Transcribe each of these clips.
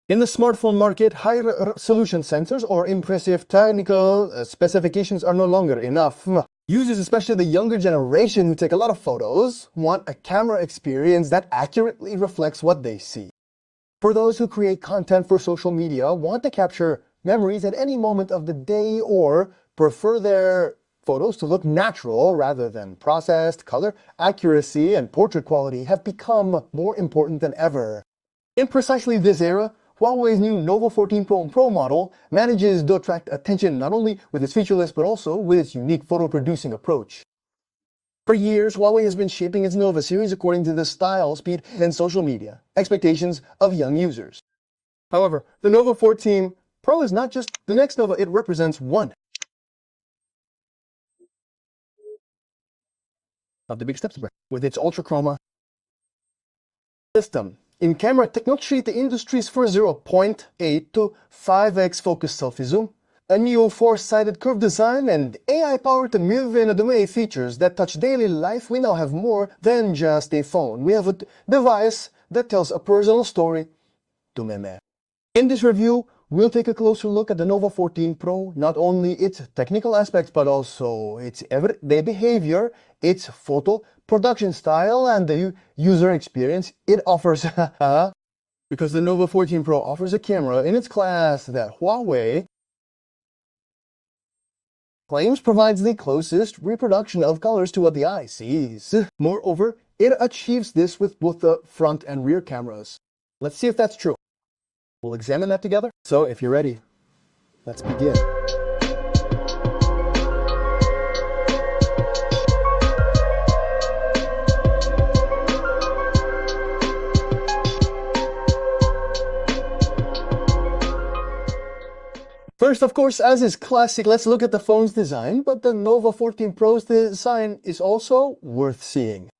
In the smartphone market, high-resolution sensors or impressive technical specifications are no longer enough. Users, especially the younger generation who take a lot of photos, want a camera experience that accurately reflects what they see. For those who create content for social media, want to capture memories at any moment of the day, or prefer their photos to look natural rather than processed, color accuracy and portrait quality have become more important than ever. In precisely this era, Huawei's new Nova 14 Pro model manages to attract attention not only with its feature list but also with its unique photo-producing approach. For years, Huawei has been shaping its Nova series according to the style, speed, and social media expectations of young users. However, the Nova 14 Pro is not just the next Nova, it represents one of the big steps with its Ultra Chroma system. In camera technology, the industry's first 0.8 to 5x focus selfie zoom, a new four-sided curved design, and AI-powered move-in-a-domain features that touch daily life, we now have more than just a phone. We have a device that tells a personal story to meme. In this review, we'll take a closer look at the Nova 14 Pro, not only its technical aspects, but also its everyday behavior, its photo production style, and the user experience it offers. Because the Nova 14 Pro offers a camera in its class that Huawei claims provides the closest reproduction of colors to what the eye sees. Moreover, it achieves this with both the front and rear cameras. Let's see if that's true. We'll examine that together. So if you're ready, let's begin. First, of course, as is classic, let's look at the phone's design, but the Nova 14 Pro's design is also worth seeing.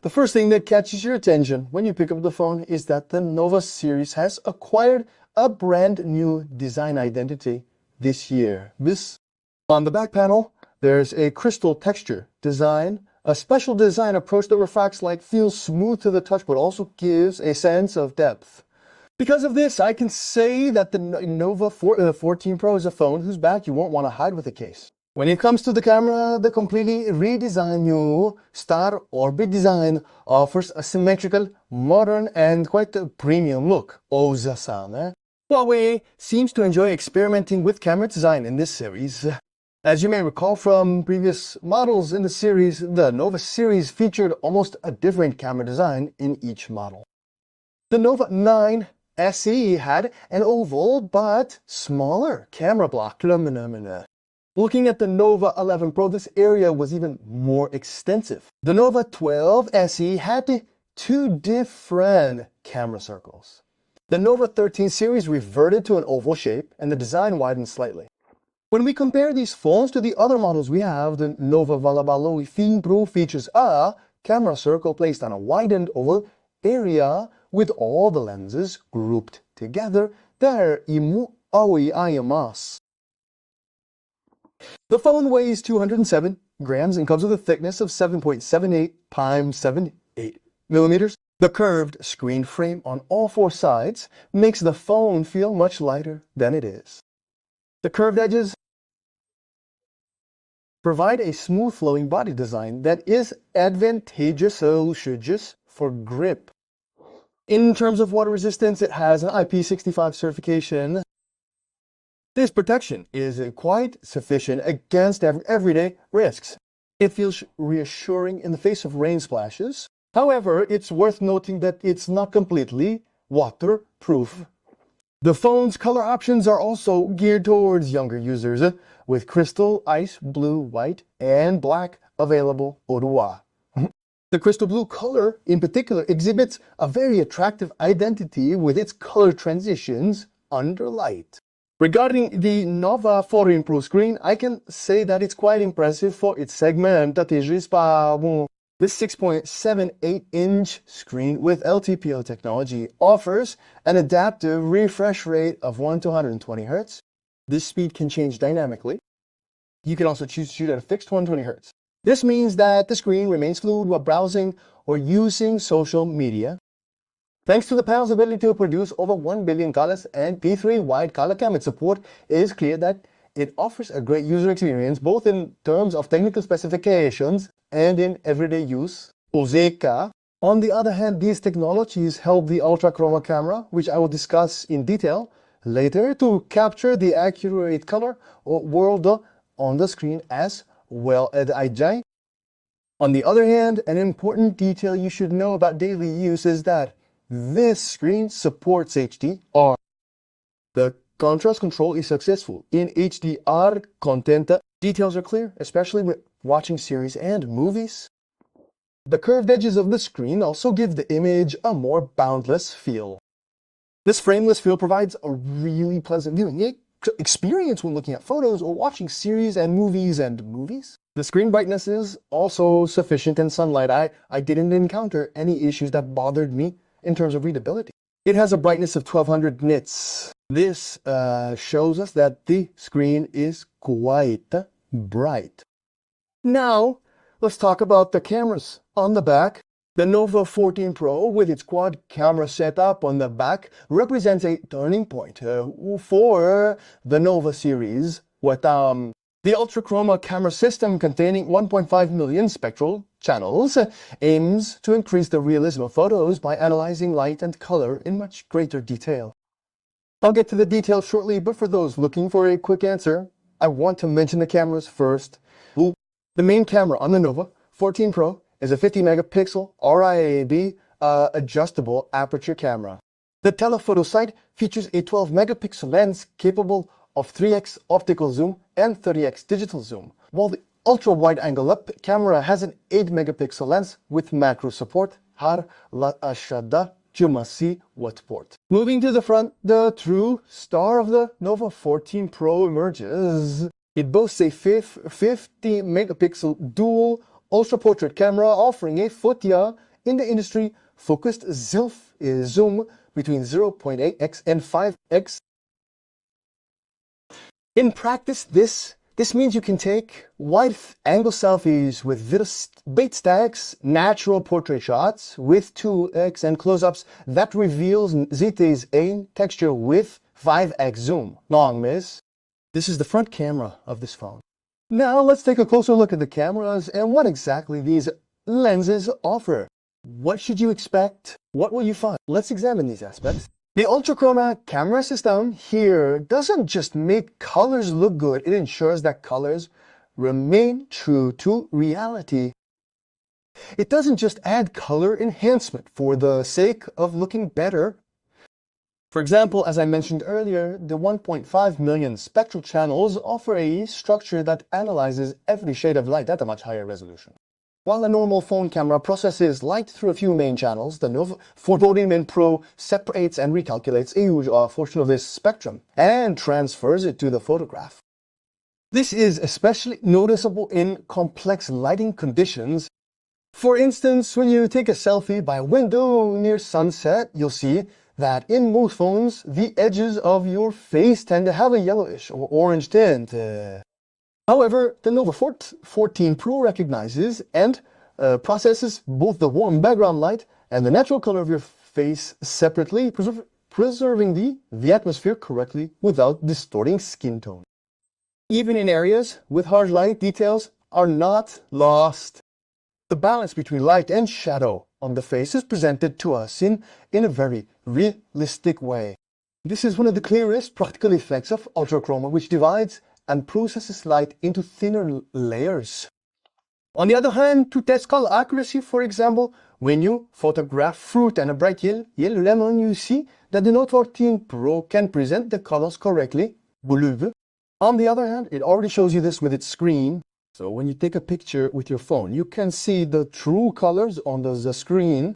The first thing that catches your attention when you pick up the phone is that the Nova series has acquired a brand new design identity this year. On the back panel, there's a crystal texture design, a special design approach that refracts light, feels smooth to the touch, but also gives a sense of depth. Because of this, I can say that the Nova 14 Pro is a phone whose back you won't want to hide with a case. When it comes to the camera, the completely redesigned new Star Orbit design offers a symmetrical, modern, and quite a premium look. Oza-san, eh? Huawei seems to enjoy experimenting with camera design in this series. As you may recall from previous models in the series, the Nova series featured almost a different camera design in each model. The Nova 9 SE had an oval but smaller camera block. Looking at the Nova 11 Pro, this area was even more extensive. The Nova 12 SE had two different camera circles. The Nova 13 series reverted to an oval shape and the design widened slightly. When we compare these phones to the other models we have, the Nova Valabalo Fin Pro features a camera circle placed on a widened oval area with all the lenses grouped together. There imu aoi aimasu. The phone weighs 207 grams and comes with a thickness of 7.78 x 78 millimeters. The curved screen frame on all four sides makes the phone feel much lighter than it is. The curved edges provide a smooth flowing body design that is advantageous for grip. In terms of water resistance, it has an IP65 certification. This protection is quite sufficient against everyday risks. It feels reassuring in the face of rain splashes. However, it's worth noting that it's not completely waterproof. The phone's color options are also geared towards younger users, with crystal, ice, blue, white, and black available au revoir. The crystal blue color, in particular, exhibits a very attractive identity with its color transitions under light. Regarding the Nova 14 Pro screen, I can say that it's quite impressive for its segment. This 6.78-inch screen with LTPO technology offers an adaptive refresh rate of 1 to 120 Hz. This speed can change dynamically. You can also choose to shoot at a fixed 120 Hz. This means that the screen remains fluid while browsing or using social media. Thanks to the panel's ability to produce over 1 billion colors and P3 wide color gamut support, it is clear that it offers a great user experience both in terms of technical specifications and in everyday use. OZK. On the other hand, these technologies help the Ultra Chroma Camera, which I will discuss in detail later, to capture the accurate color world on the screen as well as IJ. On the other hand, an important detail you should know about daily use is that this screen supports HDR. The contrast control is successful in HDR content. Details are clear, especially when watching series and movies. The curved edges of the screen also give the image a more boundless feel. This frameless feel provides a really pleasant viewing experience when looking at photos or watching series and movies. The screen brightness is also sufficient in sunlight. I didn't encounter any issues that bothered me in terms of readability. It has a brightness of 1200 nits. This shows us that the screen is quite bright. Now, let's talk about the cameras on the back. The Nova 14 Pro with its quad camera setup on the back represents a turning point for the Nova series with the Ultra Chroma Camera system containing 1.5 million spectral channels aims to increase the realism of photos by analyzing light and color in much greater detail. I'll get to the details shortly, but for those looking for a quick answer, I want to mention the cameras first. The main camera on the Nova 14 Pro is a 50 megapixel RIAB adjustable aperture camera. The telephoto sight features a 12 megapixel lens capable of 3x optical zoom and 30x digital zoom, while the ultra wide angle up camera has an 8 megapixel lens with macro support. Har la ashada jumasi port. Moving to the front, the true star of the Nova 14 Pro emerges. It boasts a 50 megapixel dual ultra portrait camera offering a FOTIA in the industry focused zoom between 0.8x and 5x. In practice, this means you can take wide angle selfies with bait stacks, natural portrait shots with 2x and close-ups that reveals ZT's ain texture with 5x zoom. Long miss. This is the front camera of this phone. Now let's take a closer look at the cameras and what exactly these lenses offer. What should you expect? What will you find? Let's examine these aspects. The Ultra Chroma camera system here doesn't just make colors look good, it ensures that colors remain true to reality. It doesn't just add color enhancement for the sake of looking better. For example, as I mentioned earlier, the 1.5 million spectral channels offer a structure that analyzes every shade of light at a much higher resolution. While a normal phone camera processes light through a few main channels, the Nova 14 Pro separates and recalculates a huge portion of this spectrum and transfers it to the photograph. This is especially noticeable in complex lighting conditions. For instance, when you take a selfie by a window near sunset, you'll see that in most phones, the edges of your face tend to have a yellowish or orange tint. However, the Nova 14 Pro recognizes and processes both the warm background light and the natural color of your face separately, preserving the atmosphere correctly without distorting skin tone. Even in areas with harsh light, details are not lost. The balance between light and shadow on the face is presented to us in a very realistic way. This is one of the clearest practical effects of Ultra Chroma, which divides and processes light into thinner layers. On the other hand, to test color accuracy, for example, when you photograph fruit and a bright yellow lemon, you see that the Note 14 Pro can present the colors correctly. On the other hand, it already shows you this with its screen. So when you take a picture with your phone, you can see the true colors on the screen.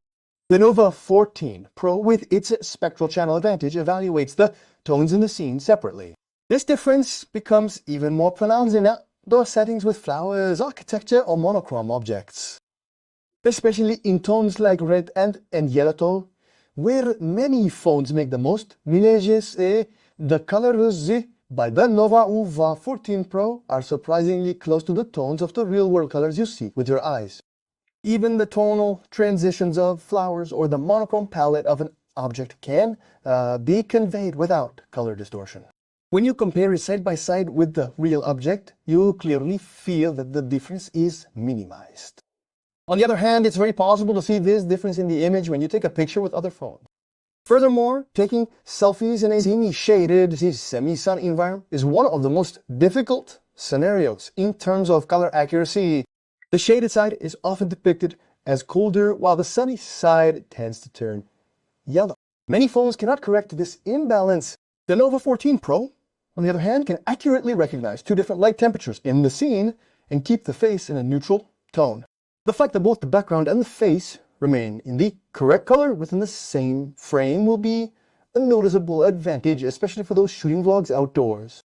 The Nova 14 Pro, with its spectral channel advantage, evaluates the tones in the scene separately. This difference becomes even more pronounced in outdoor settings with flowers, architecture, or monochrome objects. Especially in tones like red and yellow tone, where many phones make the most millages, the colors by the Nova 14 Pro are surprisingly close to the tones of the real-world colors you see with your eyes. Even the tonal transitions of flowers or the monochrome palette of an object can be conveyed without color distortion. When you compare it side by side with the real object, you clearly feel that the difference is minimized. On the other hand, it's very possible to see this difference in the image when you take a picture with other phones. Furthermore, taking selfies in a semi-shaded, semi-sun environment is one of the most difficult scenarios in terms of color accuracy. The shaded side is often depicted as colder, while the sunny side tends to turn yellow. Many phones cannot correct this imbalance. The Nova 14 Pro, on the other hand, can accurately recognize two different light temperatures in the scene and keep the face in a neutral tone. The fact that both the background and the face remain in the correct color within the same frame will be a noticeable advantage, especially for those shooting vlogs outdoors.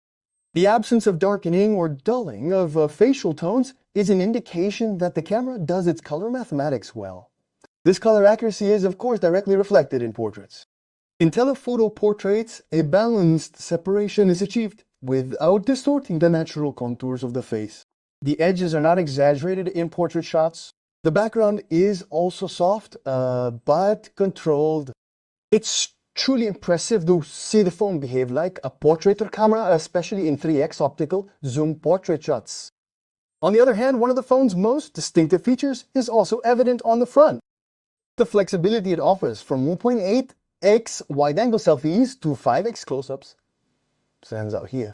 The absence of darkening or dulling of facial tones is an indication that the camera does its color mathematics well. This color accuracy is, of course, directly reflected in portraits. In telephoto portraits, a balanced separation is achieved without distorting the natural contours of the face. The edges are not exaggerated in portrait shots. The background is also soft, but controlled. It's truly impressive to see the phone behave like a portrait camera, especially in 3x optical zoom portrait shots. On the other hand, one of the phone's most distinctive features is also evident on the front. The flexibility it offers from 1.8x wide-angle selfies to 5x close-ups stands out here.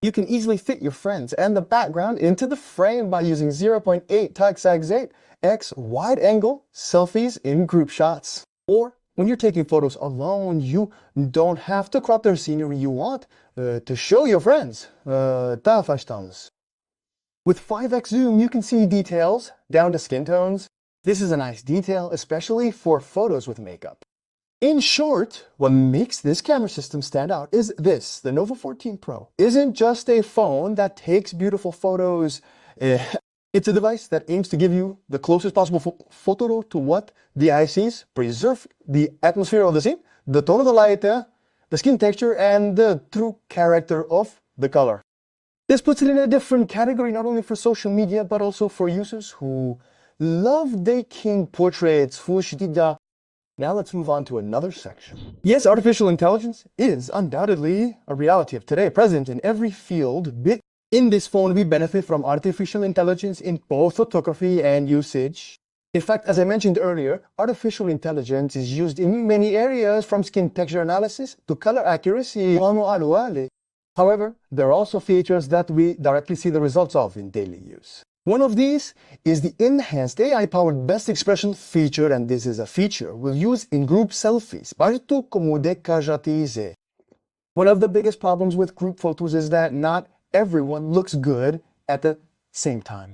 You can easily fit your friends and the background into the frame by using 0.8x wide-angle selfies in group shots. Or when you're taking photos alone, you don't have to crop the scenery you want to show your friends. With 5x zoom, you can see details down to skin tones. This is a nice detail, especially for photos with makeup. In short, what makes this camera system stand out is this. The Nova 14 Pro isn't just a phone that takes beautiful photos. It's a device that aims to give you the closest possible photo to what the eye sees, preserve the atmosphere of the scene, the tone of the light, the skin texture, and the true character of the color. This puts it in a different category, not only for social media, but also for users who love taking portraits. Now let's move on to another section. Yes, artificial intelligence is undoubtedly a reality of today, present in every field. In this phone, we benefit from artificial intelligence in both photography and usage. In fact, as I mentioned earlier, artificial intelligence is used in many areas, from skin texture analysis to color accuracy. However, there are also features that we directly see the results of in daily use. One of these is the enhanced AI-powered best expression feature, and this is a feature we'll use in group selfies. One of the biggest problems with group photos is that not everyone looks good at the same time.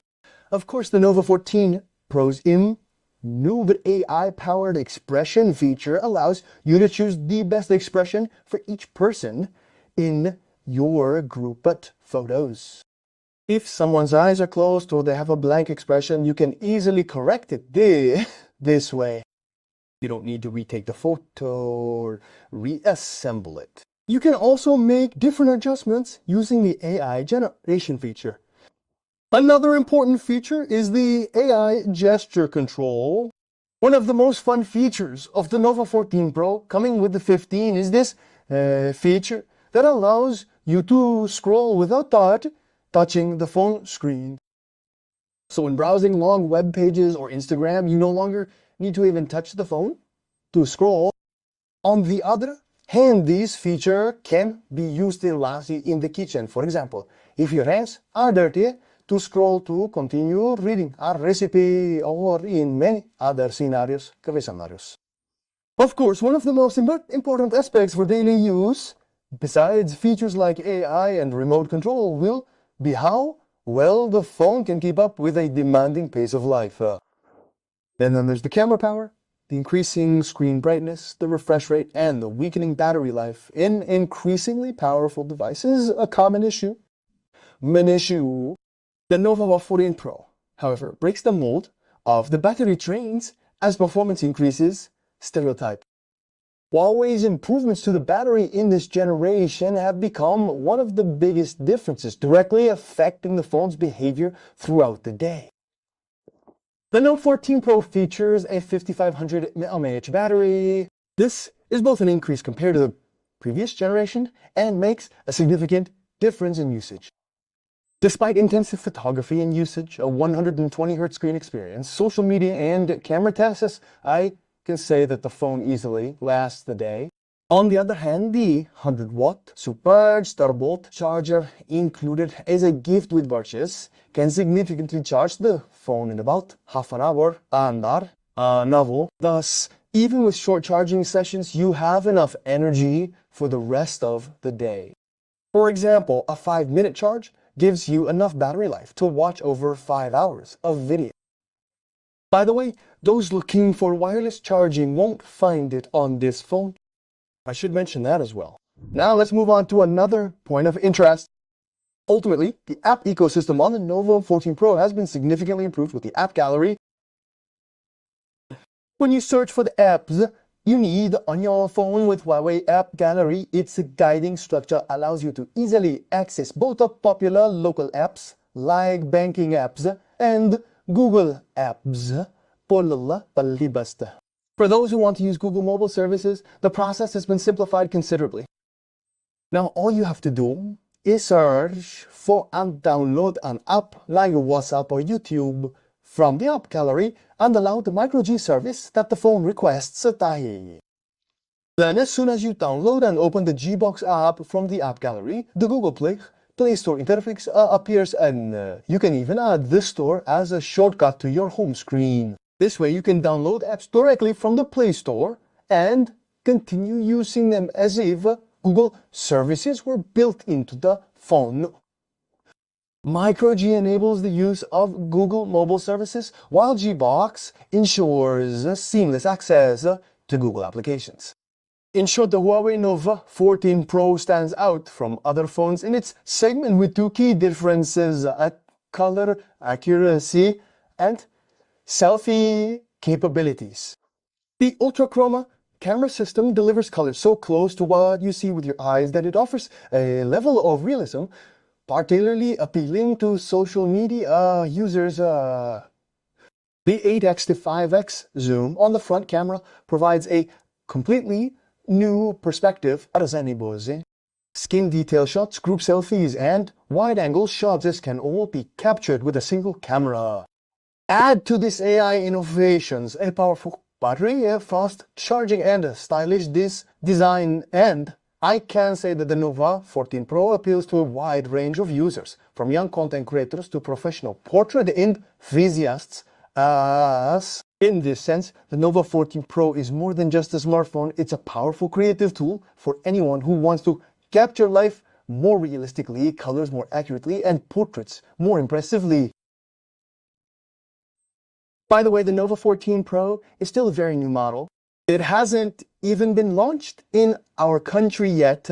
Of course, the Nova 14 Pro's new AI-powered expression feature allows you to choose the best expression for each person in your group photos. If someone's eyes are closed or they have a blank expression, you can easily correct it this way. You don't need to retake the photo or reassemble it. You can also make different adjustments using the AI generation feature. Another important feature is the AI gesture control. One of the most fun features of the Nova 14 Pro coming with the 15 is this feature that allows you to scroll without touching the phone screen. So when browsing long web pages or Instagram, you no longer need to even touch the phone to scroll. On the other hand, this feature can be used lastly in the kitchen. For example, if your hands are dirty, to scroll to continue reading a recipe, or in many other scenarios. Of course, one of the most important aspects for daily use, besides features like AI and remote control, will be how well the phone can keep up with a demanding pace of life. Then there's the camera power, the increasing screen brightness, the refresh rate, and the weakening battery life in increasingly powerful devices, a common issue. The Nova 14 Pro, however, breaks the mold of the battery drains as performance increases stereotype. Huawei's improvements to the battery in this generation have become one of the biggest differences, directly affecting the phone's behavior throughout the day. The Note 14 Pro features a 5500 mAh battery. This is both an increase compared to the previous generation and makes a significant difference in usage. Despite intensive photography and usage, a 120Hz screen experience, social media and camera tests, I can say that the phone easily lasts the day. On the other hand, the 100-watt supercharged thunderbolt charger included as a gift with purchase can significantly charge the phone in about half an hour under a novel. Thus, even with short charging sessions, you have enough energy for the rest of the day. For example, a 5-minute charge gives you enough battery life to watch over 5 hours of video. By the way, those looking for wireless charging won't find it on this phone. I should mention that as well. Now let's move on to another point of interest. Ultimately, the app ecosystem on the Nova 14 Pro has been significantly improved with the app gallery. When you search for the apps you need on your phone with Huawei App Gallery, its guiding structure allows you to easily access both the popular local apps like banking apps and Google apps. For those who want to use Google mobile services, the process has been simplified considerably. Now all you have to do is search for and download an app like WhatsApp or YouTube from the app gallery and allow the microG service that the phone requests. Then as soon as you download and open the Gbox app from the app gallery, the Google Play Store interface appears, and you can even add the store as a shortcut to your home screen. This way you can download apps directly from the Play Store and continue using them as if Google services were built into the phone. microG enables the use of Google mobile services, while Gbox ensures seamless access to Google applications. In short, the Huawei Nova 14 Pro stands out from other phones in its segment with two key differences: color accuracy and selfie capabilities. The Ultra Chroma Camera system delivers color so close to what you see with your eyes that it offers a level of realism particularly appealing to social media users. The 8x to 5x zoom on the front camera provides a completely new perspective. Skin detail shots, group selfies, and wide-angle shots can all be captured with a single camera. Add to this AI innovations a powerful battery, fast charging, and a stylish design, and I can say that the Nova 14 Pro appeals to a wide range of users, from young content creators to professional portrait enthusiasts. In this sense, the Nova 14 Pro is more than just a smartphone. It's a powerful creative tool for anyone who wants to capture life more realistically, colors more accurately, and portraits more impressively. By the way, the Nova 14 Pro is still a very new model. It hasn't even been launched in our country yet.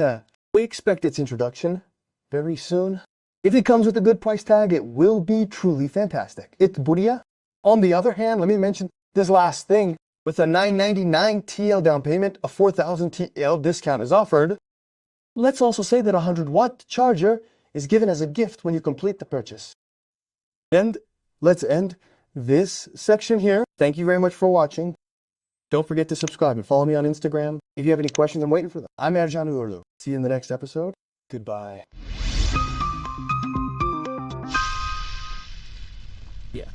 We expect its introduction very soon. If it comes with a good price tag, it will be truly fantastic. It's Buria. On the other hand, let me mention this last thing. With a $999 TL down payment, a $4,000 TL discount is offered. Let's also say that a 100-watt charger is given as a gift when you complete the purchase. And let's end this section here. Thank you very much for watching. Don't forget to subscribe and follow me on Instagram. If you have any questions, I'm waiting for them. I'm Ercan Uğurlu. See you in the next episode. Goodbye. Yeah.